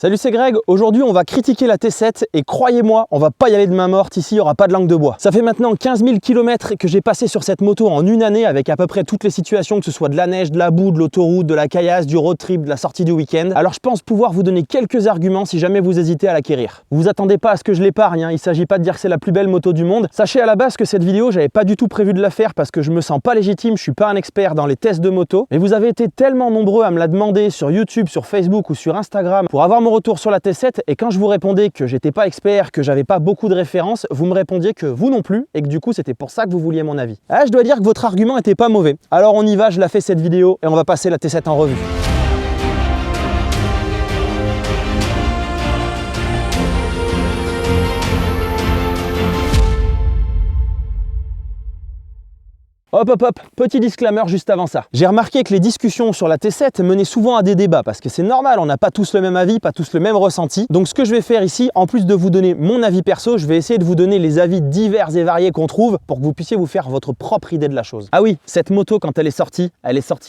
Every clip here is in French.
Salut, c'est Greg. Aujourd'hui, on va critiquer la T7 et croyez-moi, on va pas y aller de main morte. Ici, il n'y aura pas de langue de bois. Ça fait maintenant 15 000 km que j'ai passé sur cette moto en une année avec à peu près toutes les situations, que ce soit de la neige, de la boue, de l'autoroute, de la caillasse, du road trip, de la sortie du week-end. Alors, je pense pouvoir vous donner quelques arguments si jamais vous hésitez à l'acquérir. Vous attendez pas à ce que je l'épargne, hein. Il s'agit pas de dire que c'est la plus belle moto du monde. Sachez à la base que cette vidéo, j'avais pas du tout prévu de la faire parce que je me sens pas légitime, je suis pas un expert dans les tests de moto. Mais vous avez été tellement nombreux à me la demander sur YouTube, sur Facebook ou sur Instagram pour avoir mon retour sur la T7. Et quand je vous répondais que j'étais pas expert, que j'avais pas beaucoup de références, vous me répondiez que vous non plus et que du coup c'était pour ça que vous vouliez mon avis. Ah, je dois dire que votre argument était pas mauvais. Alors on y va, je la fais cette vidéo et on va passer la T7 en revue. Hop, petit disclaimer juste avant ça. J'ai remarqué que les discussions sur la T7 menaient souvent à des débats parce que c'est normal, on n'a pas tous le même avis, pas tous le même ressenti. Donc ce que je vais faire ici, en plus de vous donner mon avis perso, je vais essayer de vous donner les avis divers et variés qu'on trouve pour que vous puissiez vous faire votre propre idée de la chose. Ah oui, cette moto quand elle est sortie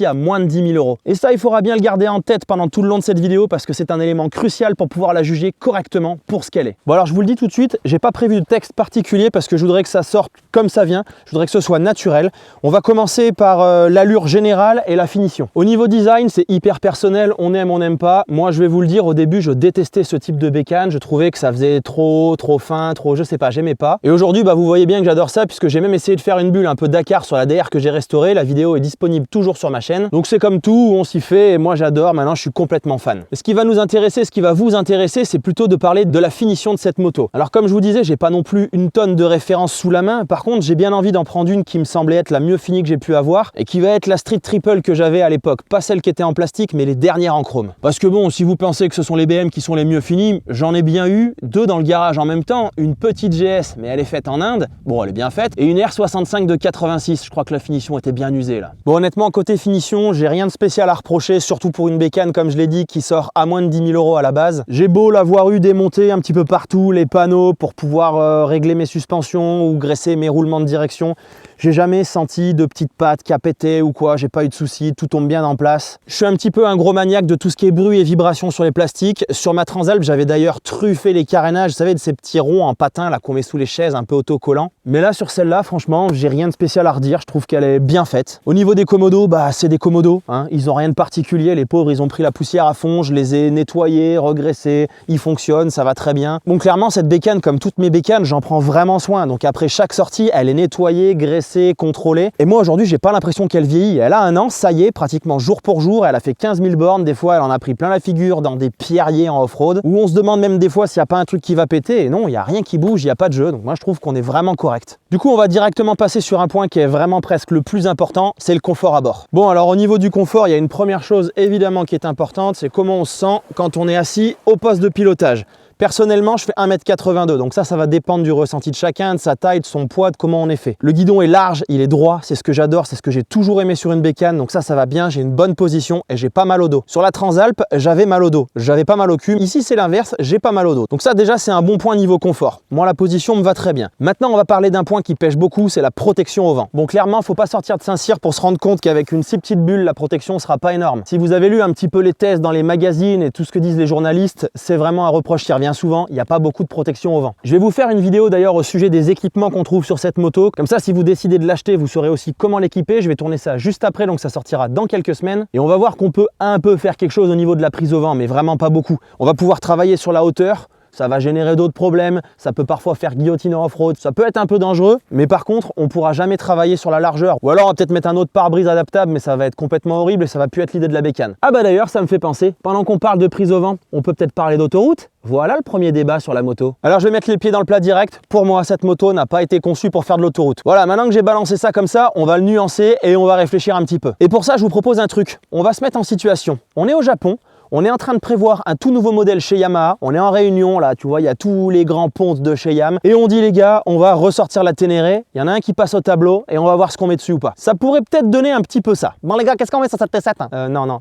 à moins de 10 000 €. Et ça, il faudra bien le garder en tête pendant tout le long de cette vidéo parce que c'est un élément crucial pour pouvoir la juger correctement pour ce qu'elle est. Bon alors je vous le dis tout de suite, j'ai pas prévu de texte particulier parce que je voudrais que ça sorte comme ça vient, je voudrais que ce soit naturel. On va commencer par l'allure générale et la finition. Au niveau design, c'est hyper personnel, on aime, on n'aime pas. Moi, je vais vous le dire, au début, je détestais ce type de bécane. Je trouvais que ça faisait trop fin, trop, je sais pas, j'aimais pas. Et aujourd'hui, vous voyez bien que j'adore ça puisque j'ai même essayé de faire une bulle un peu Dakar sur la DR que j'ai restaurée. La vidéo est disponible toujours sur ma chaîne. Donc c'est comme tout, on s'y fait et moi j'adore. Maintenant, je suis complètement fan. Et ce qui va nous intéresser, ce qui va vous intéresser, c'est plutôt de parler de la finition de cette moto. Alors comme je vous disais, j'ai pas non plus une tonne de références sous la main. Par contre, j'ai bien envie d'en prendre une qui me semblait être la mieux finie que j'ai pu avoir et qui va être la Street Triple que j'avais à l'époque, pas celle qui était en plastique mais les dernières en chrome. Parce que bon, si vous pensez que ce sont les BM qui sont les mieux finis, j'en ai bien eu deux dans le garage en même temps, une petite GS mais elle est faite en Inde, bon elle est bien faite, et une R65 de 86, je crois que la finition était bien usée là. Bon honnêtement côté finition, j'ai rien de spécial à reprocher, surtout pour une bécane comme je l'ai dit qui sort à moins de 10 000 € à la base. J'ai beau l'avoir eu démonté un petit peu partout, les panneaux pour pouvoir régler mes suspensions ou graisser mes roulements de direction, j'ai jamais senti de petites pattes qui a pété ou quoi, j'ai pas eu de soucis, tout tombe bien en place. Je suis un petit peu un gros maniaque de tout ce qui est bruit et vibration sur les plastiques. Sur ma Transalp, j'avais d'ailleurs truffé les carénages, vous savez, de ces petits ronds en patin là qu'on met sous les chaises, un peu autocollants. Mais là, sur celle-là, franchement, j'ai rien de spécial à redire, je trouve qu'elle est bien faite. Au niveau des commodos, c'est des commodos, hein. Ils ont rien de particulier, les pauvres, ils ont pris la poussière à fond, je les ai nettoyés, regraissés, ils fonctionnent, ça va très bien. Bon, clairement, cette bécane, comme toutes mes bécanes, j'en prends vraiment soin. Donc après chaque sortie, elle est nettoyée, graissée, contrôlée. Et moi, aujourd'hui, j'ai pas l'impression qu'elle vieillit. Elle a un an, ça y est, pratiquement jour pour jour. Elle a fait 15 000 bornes. Des fois, elle en a pris plein la figure dans des pierriers en off-road où on se demande même des fois s'il n'y a pas un truc qui va péter. Et non, il n'y a rien qui bouge, il n'y a pas de jeu. Donc moi, je trouve qu'on est vraiment correct. Du coup, on va directement passer sur un point qui est vraiment presque le plus important, c'est le confort à bord. Bon, alors au niveau du confort, il y a une première chose évidemment qui est importante, c'est comment on se sent quand on est assis au poste de pilotage. Personnellement, je fais 1,82 m, donc ça va dépendre du ressenti de chacun, de sa taille, de son poids, de comment on est fait. Le guidon est large, il est droit, c'est ce que j'adore, c'est ce que j'ai toujours aimé sur une bécane, donc ça va bien, j'ai une bonne position et j'ai pas mal au dos. Sur la Transalp, j'avais mal au dos, j'avais pas mal au cul. Ici, c'est l'inverse, j'ai pas mal au dos. Donc ça, déjà, c'est un bon point niveau confort. Moi, la position me va très bien. Maintenant, on va parler d'un point qui pêche beaucoup, c'est la protection au vent. Bon, clairement, faut pas sortir de Saint-Cyr pour se rendre compte qu'avec une si petite bulle, la protection sera pas énorme. Si vous avez lu un petit peu les tests dans les magazines et tout ce que disent les journalistes, c'est vraiment un reproche qui revient souvent. Il n'y a pas beaucoup de protection au vent. Je vais vous faire une vidéo d'ailleurs au sujet des équipements qu'on trouve sur cette moto. Comme ça, si vous décidez de l'acheter, vous saurez aussi comment l'équiper. Je vais tourner ça juste après, donc ça sortira dans quelques semaines. Et on va voir qu'on peut un peu faire quelque chose au niveau de la prise au vent, mais vraiment pas beaucoup. On va pouvoir travailler sur la hauteur. Ça va générer d'autres problèmes, ça peut parfois faire guillotine en off-road, ça peut être un peu dangereux, mais par contre, on pourra jamais travailler sur la largeur. Ou alors, on va peut-être mettre un autre pare-brise adaptable, mais ça va être complètement horrible et ça va plus être l'idée de la bécane. Ah bah d'ailleurs, ça me fait penser, pendant qu'on parle de prise au vent, on peut peut-être parler d'autoroute. Voilà le premier débat sur la moto. Alors je vais mettre les pieds dans le plat direct. Pour moi, cette moto n'a pas été conçue pour faire de l'autoroute. Voilà, maintenant que j'ai balancé ça comme ça, on va le nuancer et on va réfléchir un petit peu. Et pour ça, je vous propose un truc. On va se mettre en situation. On est au Japon. On est en train de prévoir un tout nouveau modèle chez Yamaha. On est en réunion, là, tu vois, il y a tous les grands pontes de chez Yam. Et on dit, les gars, on va ressortir la Ténéré. Il y en a un qui passe au tableau et on va voir ce qu'on met dessus ou pas. Ça pourrait peut-être donner un petit peu ça. Bon, les gars, qu'est-ce qu'on met sur cette T7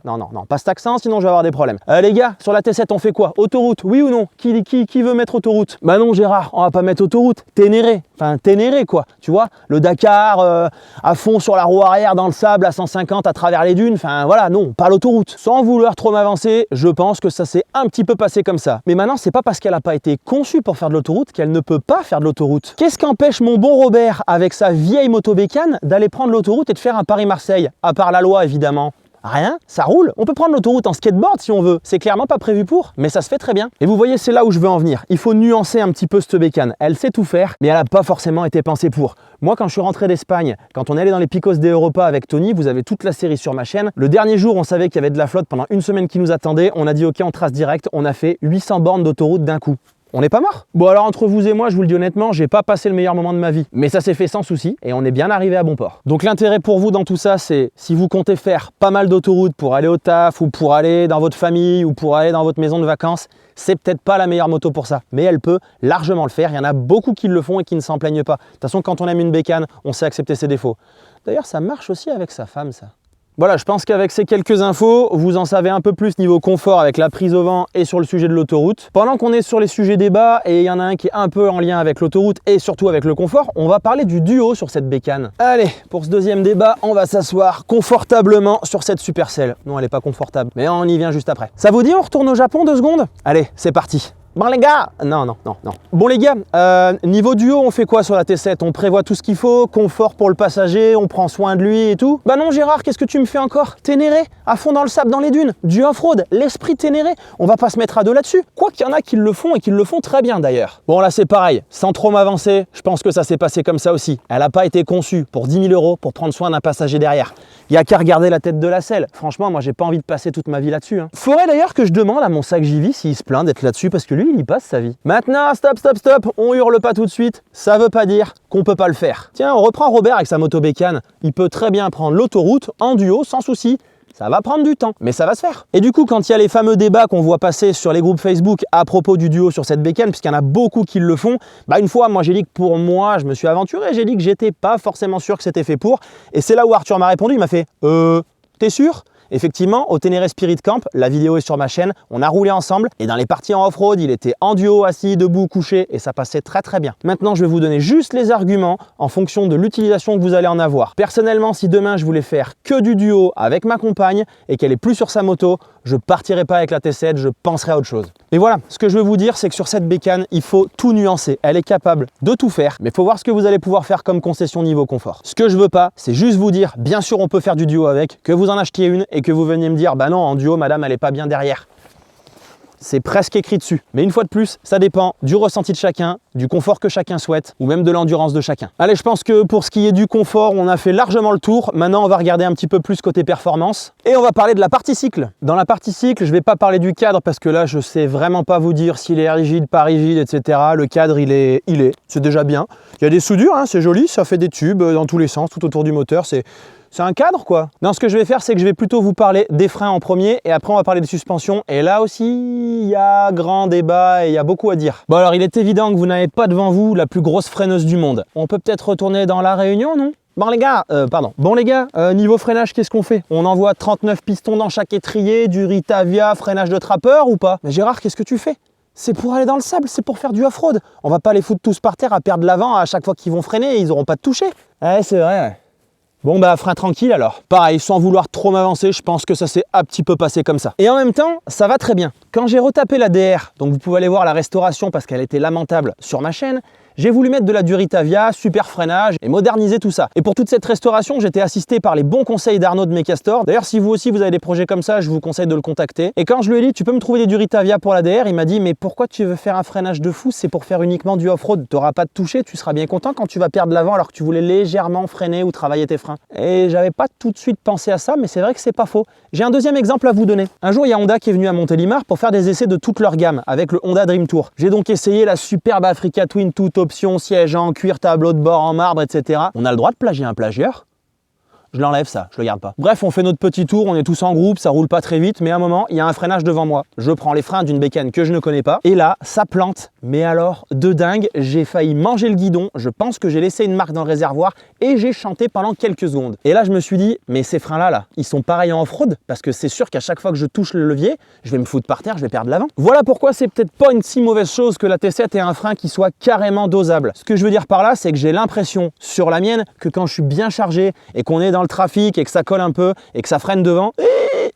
non, pas cet accent, sinon je vais avoir des problèmes. Les gars, sur la T7, on fait quoi? Autoroute, oui ou non? Qui veut mettre autoroute? Bah non, Gérard, on va pas mettre autoroute. Ténéré. Enfin, Ténéré quoi, tu vois, le Dakar à fond sur la roue arrière dans le sable à 150 à travers les dunes, enfin voilà, non, pas l'autoroute. Sans vouloir trop m'avancer, je pense que ça s'est un petit peu passé comme ça. Mais maintenant, c'est pas parce qu'elle n'a pas été conçue pour faire de l'autoroute qu'elle ne peut pas faire de l'autoroute. Qu'est-ce qu'empêche mon bon Robert, avec sa vieille moto bécane, d'aller prendre l'autoroute et de faire un Paris-Marseille? À part la loi, évidemment. Rien, ça roule. On peut prendre l'autoroute en skateboard si on veut. C'est clairement pas prévu pour, mais ça se fait très bien. Et vous voyez, c'est là où je veux en venir. Il faut nuancer un petit peu cette bécane. Elle sait tout faire, mais elle n'a pas forcément été pensée pour. Moi, quand je suis rentré d'Espagne, quand on est allé dans les Picos de Europa avec Tony, vous avez toute la série sur ma chaîne. Le dernier jour, on savait qu'il y avait de la flotte pendant une semaine qui nous attendait. On a dit OK, on trace direct. On a fait 800 bornes d'autoroute d'un coup. On n'est pas mort. Bon alors entre vous et moi, je vous le dis honnêtement, j'ai pas passé le meilleur moment de ma vie. Mais ça s'est fait sans souci et on est bien arrivé à bon port. Donc l'intérêt pour vous dans tout ça, c'est si vous comptez faire pas mal d'autoroutes pour aller au taf ou pour aller dans votre famille ou pour aller dans votre maison de vacances, c'est peut-être pas la meilleure moto pour ça. Mais elle peut largement le faire. Il y en a beaucoup qui le font et qui ne s'en plaignent pas. De toute façon, quand on aime une bécane, on sait accepter ses défauts. D'ailleurs, ça marche aussi avec sa femme, ça. Voilà, je pense qu'avec ces quelques infos, vous en savez un peu plus niveau confort avec la prise au vent et sur le sujet de l'autoroute. Pendant qu'on est sur les sujets débat, et il y en a un qui est un peu en lien avec l'autoroute et surtout avec le confort, on va parler du duo sur cette bécane. Allez, pour ce deuxième débat, on va s'asseoir confortablement sur cette Supercell. Non, elle n'est pas confortable, mais on y vient juste après. Ça vous dit, on retourne au Japon 2 secondes? Allez, c'est parti. Bon les gars, non. Bon les gars, niveau duo, on fait quoi sur la T7? On prévoit tout ce qu'il faut, confort pour le passager, on prend soin de lui et tout? Bah non Gérard, qu'est-ce que tu me fais encore? Ténéré, à fond dans le sable dans les dunes, du off-road, l'esprit Ténéré, on va pas se mettre à deux là-dessus. Quoi qu'il y en a qui le font et qui le font très bien d'ailleurs. Bon là c'est pareil, sans trop m'avancer, je pense que ça s'est passé comme ça aussi. Elle n'a pas été conçue pour 10 000 € pour prendre soin d'un passager derrière. Il n'y a qu'à regarder la tête de la selle. Franchement, moi j'ai pas envie de passer toute ma vie là-dessus. Faudrait d'ailleurs que je demande à mon sac JV s'il se plaint d'être là-dessus parce que lui, il y passe sa vie. Maintenant, stop, on hurle pas tout de suite. Ça veut pas dire qu'on peut pas le faire. Tiens, on reprend Robert avec sa moto bécane. Il peut très bien prendre l'autoroute en duo sans souci. Ça va prendre du temps, mais ça va se faire. Et du coup, quand il y a les fameux débats qu'on voit passer sur les groupes Facebook à propos du duo sur cette bécane, puisqu'il y en a beaucoup qui le font, bah une fois, moi j'ai dit que pour moi, je me suis aventuré, j'ai dit que j'étais pas forcément sûr que c'était fait pour. Et c'est là où Arthur m'a répondu, il m'a fait t'es sûr ? Effectivement, au Ténéré Spirit Camp, la vidéo est sur ma chaîne, on a roulé ensemble et dans les parties en off-road, il était en duo, assis, debout, couché et ça passait très très bien. Maintenant, je vais vous donner juste les arguments en fonction de l'utilisation que vous allez en avoir. Personnellement, si demain je voulais faire que du duo avec ma compagne et qu'elle est plus sur sa moto, je partirai pas avec la T7, je penserai à autre chose. Mais voilà, ce que je veux vous dire, c'est que sur cette bécane, il faut tout nuancer. Elle est capable de tout faire, mais il faut voir ce que vous allez pouvoir faire comme concession niveau confort. Ce que je veux pas, c'est juste vous dire, bien sûr, on peut faire du duo avec, que vous en achetiez une et que vous veniez me dire, bah non, en duo, madame, elle est pas bien derrière. C'est presque écrit dessus. Mais une fois de plus, ça dépend du ressenti de chacun, du confort que chacun souhaite, ou même de l'endurance de chacun. Allez, je pense que pour ce qui est du confort, on a fait largement le tour. Maintenant, on va regarder un petit peu plus côté performance. Et on va parler de la partie cycle. Dans la partie cycle, je ne vais pas parler du cadre, parce que là, je ne sais vraiment pas vous dire s'il est rigide, pas rigide, etc. Le cadre, il est. C'est déjà bien. Il y a des soudures, hein, c'est joli, ça fait des tubes dans tous les sens, tout autour du moteur. C'est un cadre quoi. Non, ce que je vais faire, c'est que je vais plutôt vous parler des freins en premier et après on va parler des suspensions. Et là aussi, il y a grand débat et il y a beaucoup à dire. Bon alors, il est évident que vous n'avez pas devant vous la plus grosse freineuse du monde. On peut peut-être retourner dans la Réunion, non ? Bon les gars, niveau freinage, qu'est-ce qu'on fait? On envoie 39 pistons dans chaque étrier, du Ritavia, freinage de trappeur ou pas? Mais Gérard, qu'est-ce que tu fais? C'est pour aller dans le sable, c'est pour faire du off-road. On va pas les foutre tous par terre à perdre l'avant à chaque fois qu'ils vont freiner et ils auront pas de toucher. Ouais, c'est vrai, ouais. Bon bah frein tranquille alors. Pareil, sans vouloir trop m'avancer, je pense que ça s'est un petit peu passé comme ça. Et en même temps, ça va très bien. Quand j'ai retapé la DR, donc vous pouvez aller voir la restauration parce qu'elle était lamentable sur ma chaîne, j'ai voulu mettre de la Duritavia, super freinage et moderniser tout ça. Et pour toute cette restauration, j'étais assisté par les bons conseils d'Arnaud de Mecastor. D'ailleurs, si vous aussi vous avez des projets comme ça, je vous conseille de le contacter. Et quand je lui ai dit, tu peux me trouver des Duritavia pour la DR, il m'a dit, mais pourquoi tu veux faire un freinage de fou? C'est pour faire uniquement du off-road. Tu n'auras pas de toucher, tu seras bien content quand tu vas perdre l'avant alors que tu voulais légèrement freiner ou travailler tes freins. Et j'avais pas tout de suite pensé à ça, mais c'est vrai que c'est pas faux. J'ai un deuxième exemple à vous donner. Un jour, il y a Honda qui est venu à Montélimar pour faire des essais de toute leur gamme avec le Honda Dream Tour. J'ai donc essayé la superbe Africa Twin, toute option, siège en cuir, tableau de bord en marbre, etc. On a le droit de plagier un plagieur? je l'enlève ça, je le garde pas. Bref, on fait notre petit tour, on est tous en groupe, ça roule pas très vite, mais à un moment, il y a un freinage devant moi. Je prends les freins d'une bécane que je ne connais pas, et là, ça plante. Mais alors, de dingue, j'ai failli manger le guidon, je pense que j'ai laissé une marque dans le réservoir, et j'ai chanté pendant quelques secondes. Et là, je me suis dit, mais ces freins-là, ils sont pareils en off-road, parce que c'est sûr qu'à chaque fois que je touche le levier, je vais me foutre par terre, je vais perdre l'avant. Voilà pourquoi c'est peut-être pas une si mauvaise chose que la T7 ait un frein qui soit carrément dosable. Ce que je veux dire par là, c'est que j'ai l'impression sur la mienne que quand je suis bien chargé et qu'on est dans le trafic et que ça colle un peu et que ça freine devant,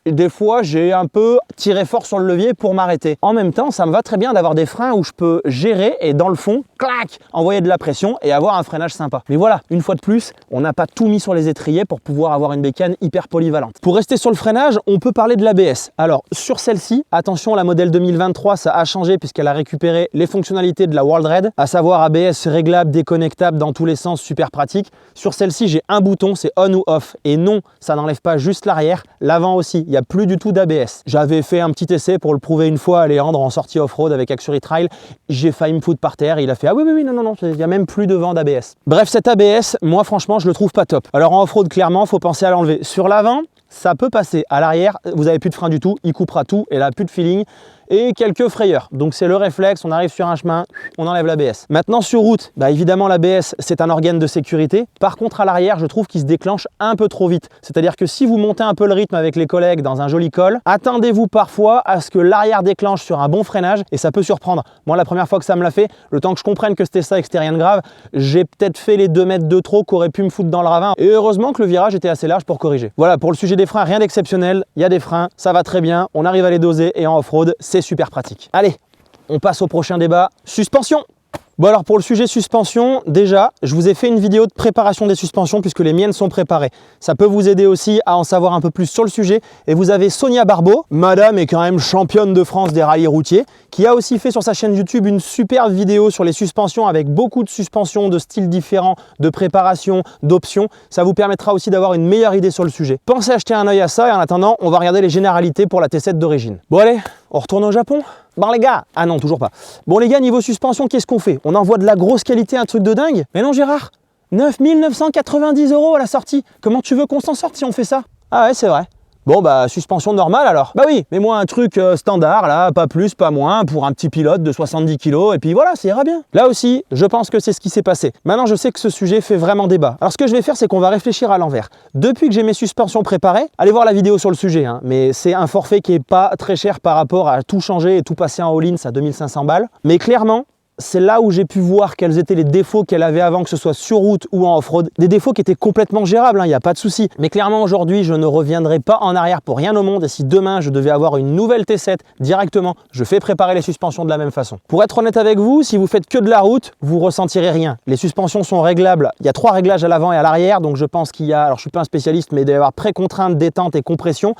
des fois j'ai un peu tiré fort sur le levier pour m'arrêter. En même temps, ça me va très bien d'avoir des freins où je peux gérer et dans le fond, clac, envoyer de la pression et avoir un freinage sympa. Mais voilà, une fois de plus, on n'a pas tout mis sur les étriers pour pouvoir avoir une bécane hyper polyvalente. Pour rester sur le freinage, on peut parler de l'ABS. Alors sur celle-ci, attention, la modèle 2023, ça a changé puisqu'elle a récupéré les fonctionnalités de la World Red, à savoir ABS réglable, déconnectable dans tous les sens, super pratique. Sur celle-ci, j'ai un bouton, c'est on ou off. Et non, ça n'enlève pas juste l'arrière, l'avant aussi. Il n'y a plus du tout d'ABS. J'avais fait un petit essai pour le prouver une fois à Léandre en sortie off-road avec Axury Trail. J'ai failli me foutre par terre. Il a fait ah oui, non, il n'y a même plus de vent d'ABS. Bref, cet ABS, moi franchement, je le trouve pas top. Alors en off-road, clairement, il faut penser à l'enlever. Sur l'avant, ça peut passer. À l'arrière, vous n'avez plus de frein du tout, il coupera tout et là, plus de feeling et quelques frayeurs. Donc c'est le réflexe, on arrive sur un chemin, on enlève l'ABS. Maintenant sur route, évidemment l'ABS c'est un organe de sécurité. Par contre à l'arrière, je trouve qu'il se déclenche un peu trop vite. C'est-à-dire que si vous montez un peu le rythme avec les collègues dans un joli col, attendez-vous parfois à ce que l'arrière déclenche sur un bon freinage et ça peut surprendre. Moi la première fois que ça me l'a fait, le temps que je comprenne que c'était ça et que c'était rien de grave, j'ai peut-être fait les 2 mètres de trop qu'aurait pu me foutre dans le ravin et heureusement que le virage était assez large pour corriger. Voilà, pour le sujet des freins, rien d'exceptionnel, il y a des freins, ça va très bien, on arrive à les doser et en off-road, c'est super pratique. Allez, on passe au prochain débat, suspension. Bon alors pour le sujet suspension, déjà, je vous ai fait une vidéo de préparation des suspensions puisque les miennes sont préparées. Ça peut vous aider aussi à en savoir un peu plus sur le sujet. Et vous avez Sonia Barbeau, madame est quand même championne de France des rallyes routiers, qui a aussi fait sur sa chaîne YouTube une superbe vidéo sur les suspensions avec beaucoup de suspensions de styles différents, de préparation, d'options. Ça vous permettra aussi d'avoir une meilleure idée sur le sujet. Pensez à jeter un œil à ça et en attendant, on va regarder les généralités pour la T7 d'origine. Bon allez, on retourne au Japon? Bon les gars, ah non toujours pas. Bon les gars, niveau suspension, qu'est-ce qu'on fait? On envoie de la grosse qualité, un truc de dingue? Mais non Gérard, 9 990 € à la sortie. Comment tu veux qu'on s'en sorte si on fait ça? Ah ouais c'est vrai. Bon suspension normale alors. Bah oui, mais moi un truc standard là, pas plus, pas moins, pour un petit pilote de 70 kg et puis voilà, ça ira bien. Là aussi, je pense que c'est ce qui s'est passé. Maintenant je sais que ce sujet fait vraiment débat. Alors ce que je vais faire, c'est qu'on va réfléchir à l'envers. Depuis que j'ai mes suspensions préparées, allez voir la vidéo sur le sujet, mais c'est un forfait qui est pas très cher par rapport à tout changer et tout passer en all-in, ça 2500 balles. Mais clairement, c'est là où j'ai pu voir quels étaient les défauts qu'elle avait avant, que ce soit sur route ou en off-road. Des défauts qui étaient complètement gérables, il n'y a pas de souci. Mais clairement aujourd'hui, je ne reviendrai pas en arrière pour rien au monde. Et si demain, je devais avoir une nouvelle T7 directement, je fais préparer les suspensions de la même façon. Pour être honnête avec vous, si vous faites que de la route, vous ressentirez rien. Les suspensions sont réglables. Il y a 3 réglages à l'avant et à l'arrière. Donc je pense qu'il y a, alors je ne suis pas un spécialiste, mais il doit y avoir pré-contrainte, détente et compression.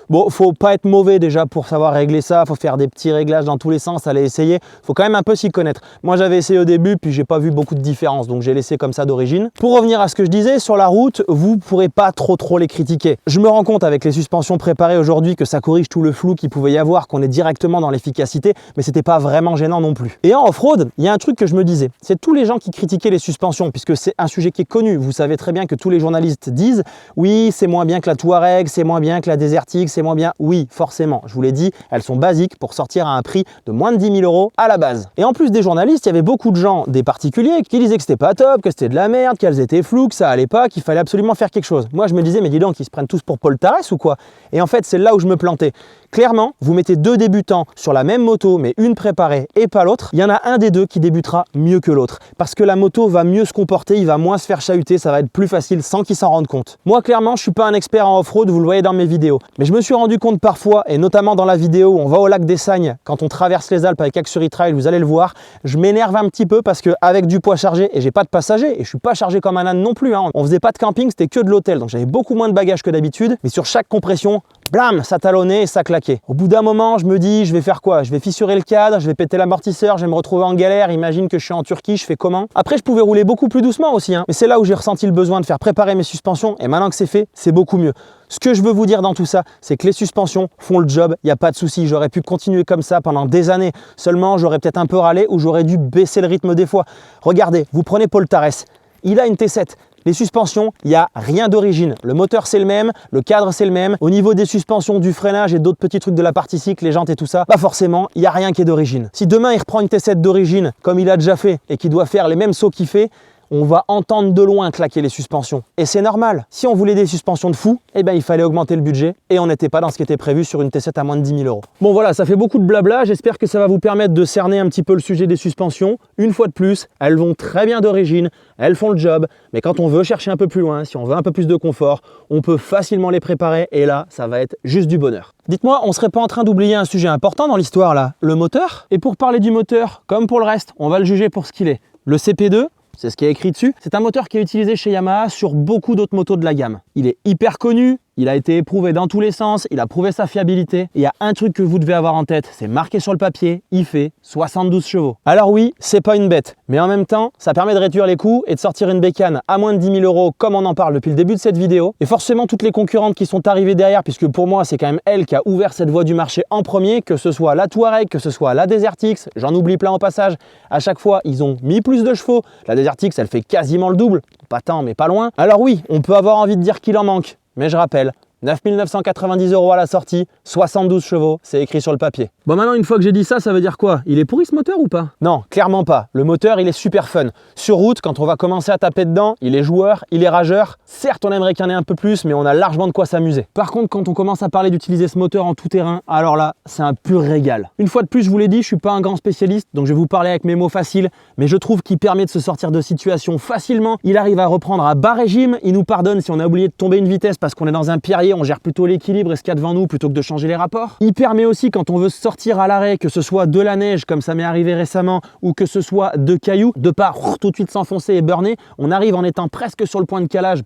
Bon, faut pas être mauvais déjà pour savoir régler ça, faut faire des petits réglages dans tous les sens, aller essayer, faut quand même un peu s'y connaître. Moi j'avais essayé au début, puis j'ai pas vu beaucoup de différence, donc j'ai laissé comme ça d'origine. Pour revenir à ce que je disais, sur la route, vous pourrez pas trop les critiquer. Je me rends compte avec les suspensions préparées aujourd'hui que ça corrige tout le flou qu'il pouvait y avoir, qu'on est directement dans l'efficacité, mais c'était pas vraiment gênant non plus. Et en off-road, il y a un truc que je me disais, c'est tous les gens qui critiquaient les suspensions, puisque c'est un sujet qui est connu, vous savez très bien que tous les journalistes disent, oui c'est moins bien que la Touareg, c'est moins bien que la Desertic, c'est moins bien, oui, forcément, je vous l'ai dit, elles sont basiques pour sortir à un prix de moins de 10 000 € à la base. Et en plus des journalistes, il y avait beaucoup de gens, des particuliers, qui disaient que c'était pas top, que c'était de la merde, qu'elles étaient floues, que ça allait pas, qu'il fallait absolument faire quelque chose. Moi, je me disais, mais dis donc, ils se prennent tous pour Paul Tarès ou quoi? Et en fait, c'est là où je me plantais. Clairement, vous mettez 2 débutants sur la même moto, mais une préparée et pas l'autre, il y en a un des deux qui débutera mieux que l'autre. Parce que la moto va mieux se comporter, il va moins se faire chahuter, ça va être plus facile sans qu'il s'en rende compte. Moi, clairement, je suis pas un expert en off-road, vous le voyez dans mes vidéos. Mais je me suis rendu compte parfois, et notamment dans la vidéo où on va au lac des Sagnes, quand on traverse les Alpes avec Axury Trail, vous allez le voir, je m'énerve un petit peu parce qu'avec du poids chargé, et j'ai pas de passagers, et je suis pas chargé comme un âne non plus, on faisait pas de camping, c'était que de l'hôtel, donc j'avais beaucoup moins de bagages que d'habitude, mais sur chaque compression, blam, ça talonnait et ça claquait. Au bout d'un moment, je me dis, je vais faire quoi? Je vais fissurer le cadre, je vais péter l'amortisseur, je vais me retrouver en galère, imagine que je suis en Turquie, je fais comment? Après, je pouvais rouler beaucoup plus doucement aussi, mais c'est là où j'ai ressenti le besoin de faire préparer mes suspensions, et maintenant que c'est fait, c'est beaucoup mieux. Ce que je veux vous dire dans tout ça, c'est que les suspensions font le job, il n'y a pas de souci, j'aurais pu continuer comme ça pendant des années, seulement j'aurais peut-être un peu râlé ou j'aurais dû baisser le rythme des fois. Regardez, vous prenez Paul Tarès, il a une T7, Les suspensions, il n'y a rien d'origine. Le moteur c'est le même, le cadre c'est le même. Au niveau des suspensions, du freinage et d'autres petits trucs de la partie cycle, les jantes et tout ça, bah forcément, il n'y a rien qui est d'origine. Si demain il reprend une T7 d'origine, comme il a déjà fait, et qu'il doit faire les mêmes sauts qu'il fait, on va entendre de loin claquer les suspensions. Et c'est normal. Si on voulait des suspensions de fou, eh ben, il fallait augmenter le budget et on n'était pas dans ce qui était prévu sur une T7 à moins de 10 000 €. Bon voilà, ça fait beaucoup de blabla. J'espère que ça va vous permettre de cerner un petit peu le sujet des suspensions. Une fois de plus, elles vont très bien d'origine, elles font le job. Mais quand on veut chercher un peu plus loin, si on veut un peu plus de confort, on peut facilement les préparer et là, ça va être juste du bonheur. Dites-moi, on serait pas en train d'oublier un sujet important dans l'histoire là, le moteur? Et pour parler du moteur, comme pour le reste, on va le juger pour ce qu'il est. Le CP2, c'est ce qui est écrit dessus. C'est un moteur qui est utilisé chez Yamaha sur beaucoup d'autres motos de la gamme. Il est hyper connu, il a été éprouvé dans tous les sens, il a prouvé sa fiabilité. Et il y a un truc que vous devez avoir en tête, c'est marqué sur le papier, il fait 72 chevaux. Alors oui, c'est pas une bête, mais en même temps, ça permet de réduire les coûts et de sortir une bécane à moins de 10 000 € comme on en parle depuis le début de cette vidéo. Et forcément, toutes les concurrentes qui sont arrivées derrière, puisque pour moi, c'est quand même elle qui a ouvert cette voie du marché en premier, que ce soit la Touareg, que ce soit la Desert X, j'en oublie plein au passage. À chaque fois, ils ont mis plus de chevaux. La Desert X, elle fait quasiment le double. Pas tant, mais pas loin. Alors oui, on peut avoir envie de dire qu'il en manque. Mais je rappelle, 9 990 € à la sortie, 72 chevaux, c'est écrit sur le papier. Bon maintenant, une fois que j'ai dit ça, ça veut dire quoi? Il est pourri ce moteur ou pas? Non, clairement pas. Le moteur, il est super fun. Sur route, quand on va commencer à taper dedans, il est joueur, il est rageur. Certes, on aimerait qu'il y en ait un peu plus, mais on a largement de quoi s'amuser. Par contre, quand on commence à parler d'utiliser ce moteur en tout terrain, alors là, c'est un pur régal. Une fois de plus, je vous l'ai dit, je suis pas un grand spécialiste, donc je vais vous parler avec mes mots faciles, mais je trouve qu'il permet de se sortir de situations facilement. Il arrive à reprendre à bas régime, il nous pardonne si on a oublié de tomber une vitesse parce qu'on est dans un pierrier, on gère plutôt l'équilibre et ce qu'il y a devant nous plutôt que de changer les rapports. Il permet aussi quand on veut sortir à l'arrêt, que ce soit de la neige comme ça m'est arrivé récemment ou que ce soit de cailloux, de pas tout de suite s'enfoncer et burner, on arrive en étant presque sur le point de calage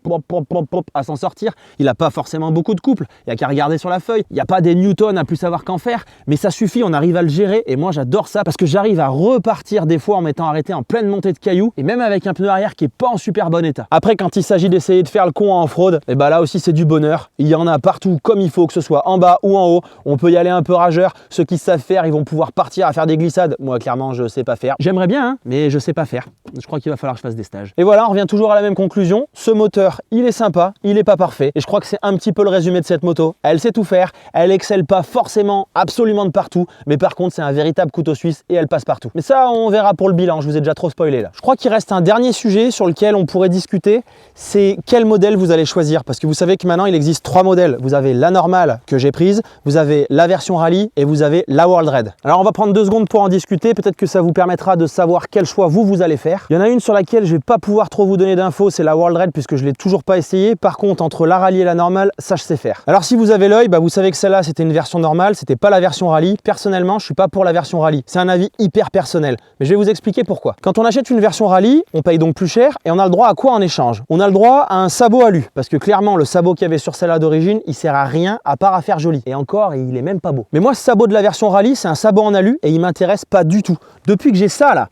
à s'en sortir. Il n'a pas forcément beaucoup de couple, il n'y a qu'à regarder sur la feuille, il n'y a pas des newtons à plus savoir qu'en faire, mais ça suffit, on arrive à le gérer et moi j'adore ça parce que j'arrive à repartir des fois en m'étant arrêté en pleine montée de cailloux et même avec un pneu arrière qui est pas en super bon état. Après quand il s'agit d'essayer de faire le con en off-road, et bah là aussi c'est du bonheur, il y en a partout comme il faut, que ce soit en bas ou en haut, on peut y aller un peu rageur, ceux qui savent faire ils vont pouvoir partir à faire des glissades, moi clairement je sais pas faire, j'aimerais bien hein, mais je sais pas faire, je crois qu'il va falloir que je fasse des stages. Et voilà, on revient toujours à la même conclusion, ce moteur il est sympa, il est pas parfait et je crois que c'est un petit peu le résumé de cette moto, elle sait tout faire, elle excelle pas forcément absolument de partout, mais par contre c'est un véritable couteau suisse et elle passe partout. Mais ça on verra pour le bilan, je vous ai déjà trop spoilé là. Je crois qu'il reste un dernier sujet sur lequel on pourrait discuter, c'est quel modèle vous allez choisir, parce que vous savez que maintenant il existe 3 modèles, vous avez la normale que j'ai prise, vous avez la version rallye et vous avez la World Red. Alors on va prendre 2 secondes pour en discuter, peut-être que ça vous permettra de savoir quel choix vous allez faire. Il y en a une sur laquelle je vais pas pouvoir trop vous donner d'infos, c'est la World Red puisque je l'ai toujours pas essayé. Par contre entre la rallye et la normale, ça je sais faire. Alors si vous avez l'œil, bah, vous savez que celle-là c'était une version normale, c'était pas la version rallye. Personnellement je suis pas pour la version rallye, c'est un avis hyper personnel, mais je vais vous expliquer pourquoi. Quand on achète une version rallye, on paye donc plus cher et on a le droit à quoi en échange? On a le droit à un sabot alu, parce que clairement le sabot qu'il y avait sur celle-là d'origine, il sert à rien à part à faire joli. Et encore, il est même pas beau. Mais moi ce sabot de la version rallye, c'est un sabot en alu et il m'intéresse pas du tout. Depuis que j'ai ça là,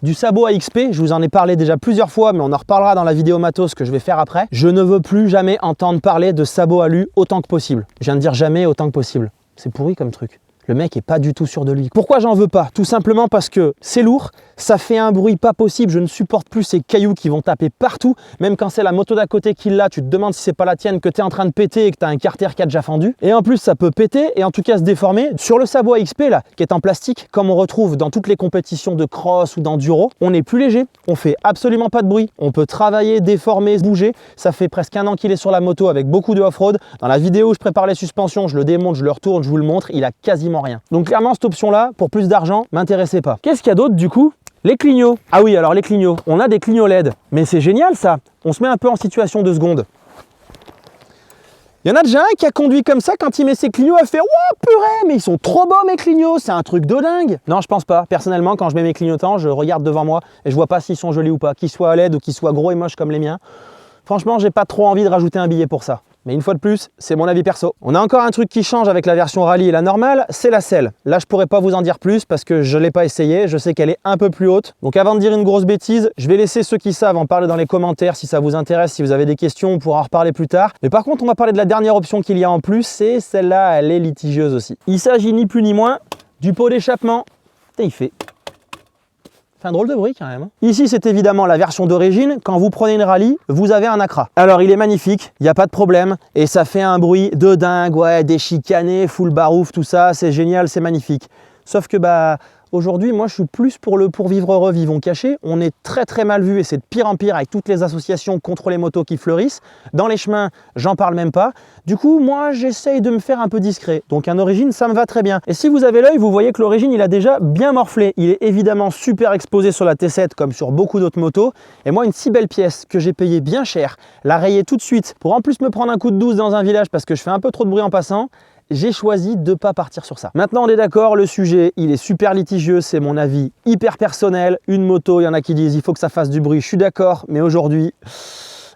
du sabot AXP, je vous en ai parlé déjà plusieurs fois, mais on en reparlera dans la vidéo matos que je vais faire après. Je ne veux plus jamais entendre parler de sabot alu autant que possible. Je viens de dire jamais autant que possible. C'est pourri comme truc. Le mec est pas du tout sûr de lui. Pourquoi j'en veux pas? Tout simplement parce que c'est lourd, ça fait un bruit pas possible, je ne supporte plus ces cailloux qui vont taper partout. Même quand c'est la moto d'à côté qui l'a, tu te demandes si c'est pas la tienne que tu es en train de péter et que tu as un carter qui a déjà fendu. Et en plus ça peut péter et en tout cas se déformer. Sur le sabot AXP là, qui est en plastique, comme on retrouve dans toutes les compétitions de cross ou d'enduro, on est plus léger, on fait absolument pas de bruit. On peut travailler, déformer, bouger. Ça fait presque 1 an qu'il est sur la moto avec beaucoup de off-road. Dans la vidéo où je prépare les suspensions, je le démonte, je le retourne, je vous le montre, il a quasiment rien. Donc clairement cette option là, pour plus d'argent, m'intéressait pas. Qu'est-ce qu'il y a d'autre du coup? Les clignots. Ah oui, alors les clignots, on a des clignots LED, mais c'est génial ça. On se met un peu en situation de seconde. Il y en a déjà un qui a conduit comme ça, quand il met ses clignots, a fait « Oh purée, mais ils sont trop beaux mes clignots, c'est un truc de dingue !» Non, je pense pas. Personnellement, quand je mets mes clignotants, je regarde devant moi et je vois pas s'ils sont jolis ou pas, qu'ils soient LED ou qu'ils soient gros et moches comme les miens. Franchement, j'ai pas trop envie de rajouter un billet pour ça. Mais une fois de plus, c'est mon avis perso. On a encore un truc qui change avec la version rallye et la normale, c'est la selle. Là, je pourrais pas vous en dire plus parce que je l'ai pas essayé, je sais qu'elle est un peu plus haute. Donc avant de dire une grosse bêtise, je vais laisser ceux qui savent en parler dans les commentaires si ça vous intéresse, si vous avez des questions, on pourra en reparler plus tard. Mais par contre, on va parler de la dernière option qu'il y a en plus, c'est celle-là, elle est litigieuse aussi. Il s'agit ni plus ni moins du pot d'échappement. Et il fait fait un drôle de bruit quand même. Ici, c'est évidemment la version d'origine. Quand vous prenez une rallye, vous avez un Accra. Alors, il est magnifique, il n'y a pas de problème. Et ça fait un bruit de dingue, ouais, déchicané, full barouf, tout ça, c'est génial, c'est magnifique. Sauf que, aujourd'hui, moi, je suis plus pour le pour vivre heureux, vivons cachés. On est très mal vu et c'est de pire en pire avec toutes les associations contre les motos qui fleurissent. Dans les chemins, j'en parle même pas. Du coup, moi, j'essaye de me faire un peu discret. Donc, un origine, ça me va très bien. Et si vous avez l'œil, vous voyez que l'origine, il a déjà bien morflé. Il est évidemment super exposé sur la T7 comme sur beaucoup d'autres motos. Et moi, une si belle pièce que j'ai payée bien cher, la rayer tout de suite pour en plus me prendre un coup de douce dans un village parce que je fais un peu trop de bruit en passant, j'ai choisi de ne pas partir sur ça. Maintenant, on est d'accord, le sujet, il est super litigieux, c'est mon avis hyper personnel. Une moto, il y en a qui disent il faut que ça fasse du bruit, je suis d'accord, mais aujourd'hui,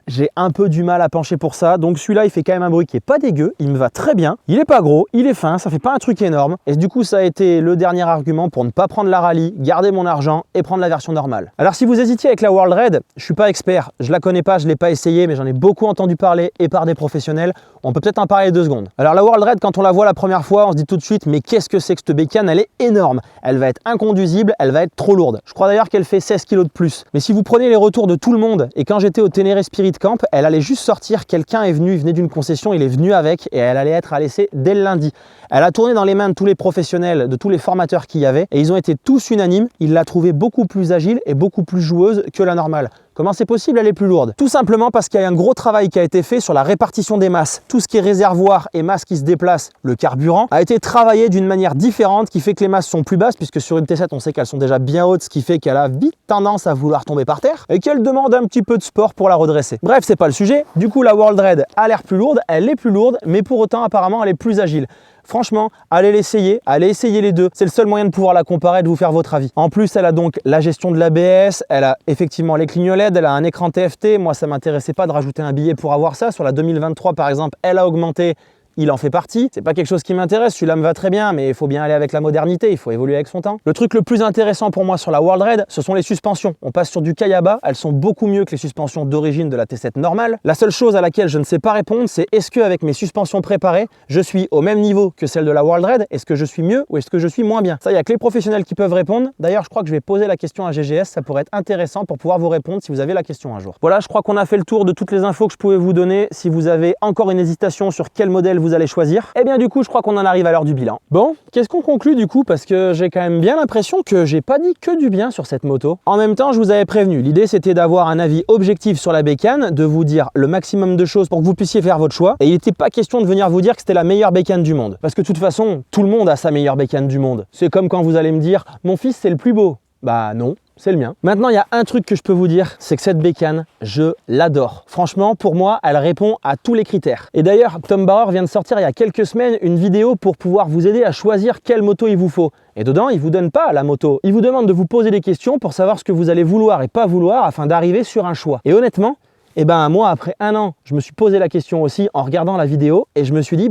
j'ai un peu du mal à pencher pour ça. Donc celui-là, il fait quand même un bruit qui est pas dégueu, il me va très bien. Il est pas gros, il est fin, ça fait pas un truc énorme. Et du coup, ça a été le dernier argument pour ne pas prendre la rallye, garder mon argent et prendre la version normale. Alors si vous hésitiez avec la World Red, je suis pas expert, je la connais pas, je l'ai pas essayé, mais j'en ai beaucoup entendu parler et par des professionnels. On peut peut-être en parler 2 secondes. Alors la World Red, quand on la voit la première fois, on se dit tout de suite, mais qu'est-ce que c'est que cette bécane? Elle est énorme. Elle va être inconduisible, elle va être trop lourde. Je crois d'ailleurs qu'elle fait 16 kg de plus. Mais si vous prenez les retours de tout le monde, et quand j'étais au Ténéré Spirit Camp, elle allait juste sortir, quelqu'un est venu, il venait d'une concession, il est venu avec, et elle allait être à laisser dès le lundi. Elle a tourné dans les mains de tous les professionnels, de tous les formateurs qu'il y avait, et ils ont été tous unanimes, ils la trouvaient beaucoup plus agile et beaucoup plus joueuse que la normale. Comment c'est possible? Elle est plus lourde. Tout simplement parce qu'il y a un gros travail qui a été fait sur la répartition des masses. Tout ce qui est réservoir et masse qui se déplace, le carburant, a été travaillé d'une manière différente qui fait que les masses sont plus basses, puisque sur une T7, on sait qu'elles sont déjà bien hautes, ce qui fait qu'elle a vite tendance à vouloir tomber par terre et qu'elle demande un petit peu de sport pour la redresser. Bref, c'est pas le sujet. Du coup, la World Red a l'air plus lourde, elle est plus lourde, mais pour autant, apparemment, elle est plus agile. Franchement, allez l'essayer, allez essayer les deux. C'est le seul moyen de pouvoir la comparer et de vous faire votre avis. En plus, elle a donc la gestion de l'ABS, elle a effectivement les clignotants LED, elle a un écran TFT. Moi, ça ne m'intéressait pas de rajouter un billet pour avoir ça. Sur la 2023, par exemple, elle a augmenté. Il en fait partie. C'est pas quelque chose qui m'intéresse, celui-là me va très bien, mais il faut bien aller avec la modernité, il faut évoluer avec son temps. Le truc le plus intéressant pour moi sur la World Red, ce sont les suspensions. On passe sur du Kayaba, elles sont beaucoup mieux que les suspensions d'origine de la T7 normale. La seule chose à laquelle je ne sais pas répondre, c'est est-ce qu'avec mes suspensions préparées, je suis au même niveau que celle de la World Red? Est-ce que je suis mieux ou est-ce que je suis moins bien? Ça, il n'y a que les professionnels qui peuvent répondre. D'ailleurs, je crois que je vais poser la question à GGS, ça pourrait être intéressant pour pouvoir vous répondre si vous avez la question un jour. Voilà, je crois qu'on a fait le tour de toutes les infos que je pouvais vous donner. Si vous avez encore une hésitation sur quel modèle vous allez choisir, eh bien du coup je crois qu'on en arrive à l'heure du bilan. Bon, qu'est-ce qu'on conclut du coup? Parce que j'ai quand même bien l'impression que j'ai pas dit que du bien sur cette moto. En même temps, je vous avais prévenu, l'idée c'était d'avoir un avis objectif sur la bécane, de vous dire le maximum de choses pour que vous puissiez faire votre choix. Et il n'était pas question de venir vous dire que c'était la meilleure bécane du monde. Parce que de toute façon, tout le monde a sa meilleure bécane du monde. C'est comme quand vous allez me dire, mon fils c'est le plus beau. Bah non, c'est le mien. Maintenant, il y a un truc que je peux vous dire, c'est que cette bécane, je l'adore. Franchement, pour moi, elle répond à tous les critères. Et d'ailleurs, Tom Bauer vient de sortir il y a quelques semaines une vidéo pour pouvoir vous aider à choisir quelle moto il vous faut. Et dedans, il vous donne pas la moto. Il vous demande de vous poser des questions pour savoir ce que vous allez vouloir et pas vouloir afin d'arriver sur un choix. Et honnêtement, moi, après 1 an, je me suis posé la question aussi en regardant la vidéo et je me suis dit,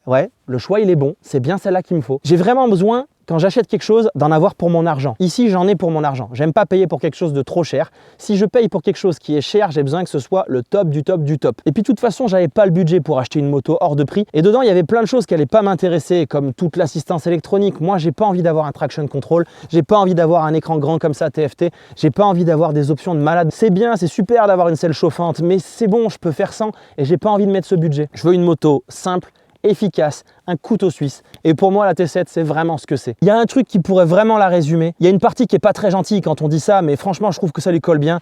ouais, le choix, il est bon. C'est bien celle-là qu'il me faut. J'ai vraiment besoin, quand j'achète quelque chose, d'en avoir pour mon argent. Ici, j'en ai pour mon argent. J'aime pas payer pour quelque chose de trop cher. Si je paye pour quelque chose qui est cher, j'ai besoin que ce soit le top du top du top. Et puis, de toute façon, j'avais pas le budget pour acheter une moto hors de prix. Et dedans, il y avait plein de choses qui allaient pas m'intéresser, comme toute l'assistance électronique. Moi, j'ai pas envie d'avoir un traction control. J'ai pas envie d'avoir un écran grand comme ça, TFT. J'ai pas envie d'avoir des options de malade. C'est bien, c'est super d'avoir une selle chauffante, mais c'est bon, je peux faire sans et j'ai pas envie de mettre ce budget. Je veux une moto simple, efficace, un couteau suisse. Et pour moi, la T7, c'est vraiment ce que c'est. Il y a un truc qui pourrait vraiment la résumer. Il y a une partie qui est pas très gentille quand on dit ça, mais franchement, je trouve que ça lui colle bien.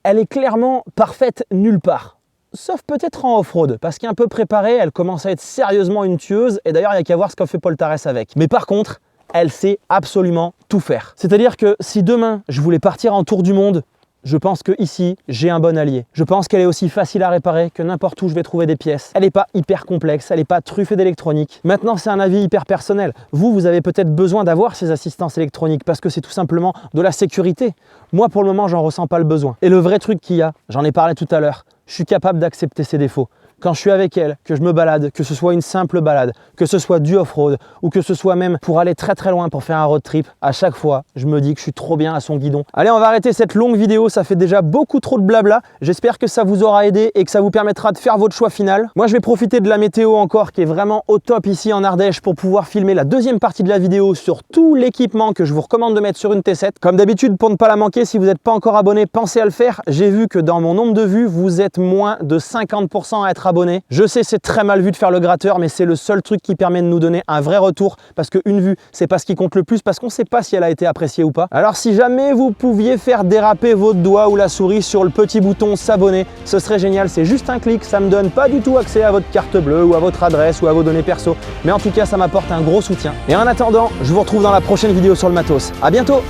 Elle est clairement parfaite nulle part. Sauf peut-être en off-road, parce qu'un peu préparée, elle commence à être sérieusement une tueuse. Et d'ailleurs, il n'y a qu'à voir ce qu'a fait Paul Tarès avec. Mais par contre, elle sait absolument tout faire. C'est-à-dire que si demain, je voulais partir en tour du monde, je pense que ici, j'ai un bon allié. Je pense qu'elle est aussi facile à réparer que n'importe où je vais trouver des pièces. Elle n'est pas hyper complexe, elle n'est pas truffée d'électronique. Maintenant, c'est un avis hyper personnel. Vous avez peut-être besoin d'avoir ces assistances électroniques parce que c'est tout simplement de la sécurité. Moi, pour le moment, j'en ressens pas le besoin. Et le vrai truc qu'il y a, j'en ai parlé tout à l'heure, je suis capable d'accepter ses défauts. quand je suis avec elle, que je me balade, que ce soit une simple balade, que ce soit du off-road ou que ce soit même pour aller très très loin pour faire un road trip, à chaque fois, je me dis que je suis trop bien à son guidon. Allez, on va arrêter cette longue vidéo, ça fait déjà beaucoup trop de blabla. J'espère que ça vous aura aidé et que ça vous permettra de faire votre choix final. Moi, je vais profiter de la météo encore qui est vraiment au top ici en Ardèche pour pouvoir filmer la deuxième partie de la vidéo sur tout l'équipement que je vous recommande de mettre sur une T7. Comme d'habitude, pour ne pas la manquer, si vous n'êtes pas encore abonné, pensez à le faire. J'ai vu que dans mon nombre de vues, vous êtes moins de 50% à être abonné. Je sais, c'est très mal vu de faire le gratteur, mais c'est le seul truc qui permet de nous donner un vrai retour parce qu'une vue, c'est pas ce qui compte le plus parce qu'on ne sait pas si elle a été appréciée ou pas. Alors si jamais vous pouviez faire déraper votre doigt ou la souris sur le petit bouton s'abonner, ce serait génial. C'est juste un clic, ça me donne pas du tout accès à votre carte bleue ou à votre adresse ou à vos données perso, mais en tout cas, ça m'apporte un gros soutien. Et en attendant, je vous retrouve dans la prochaine vidéo sur le matos. À bientôt!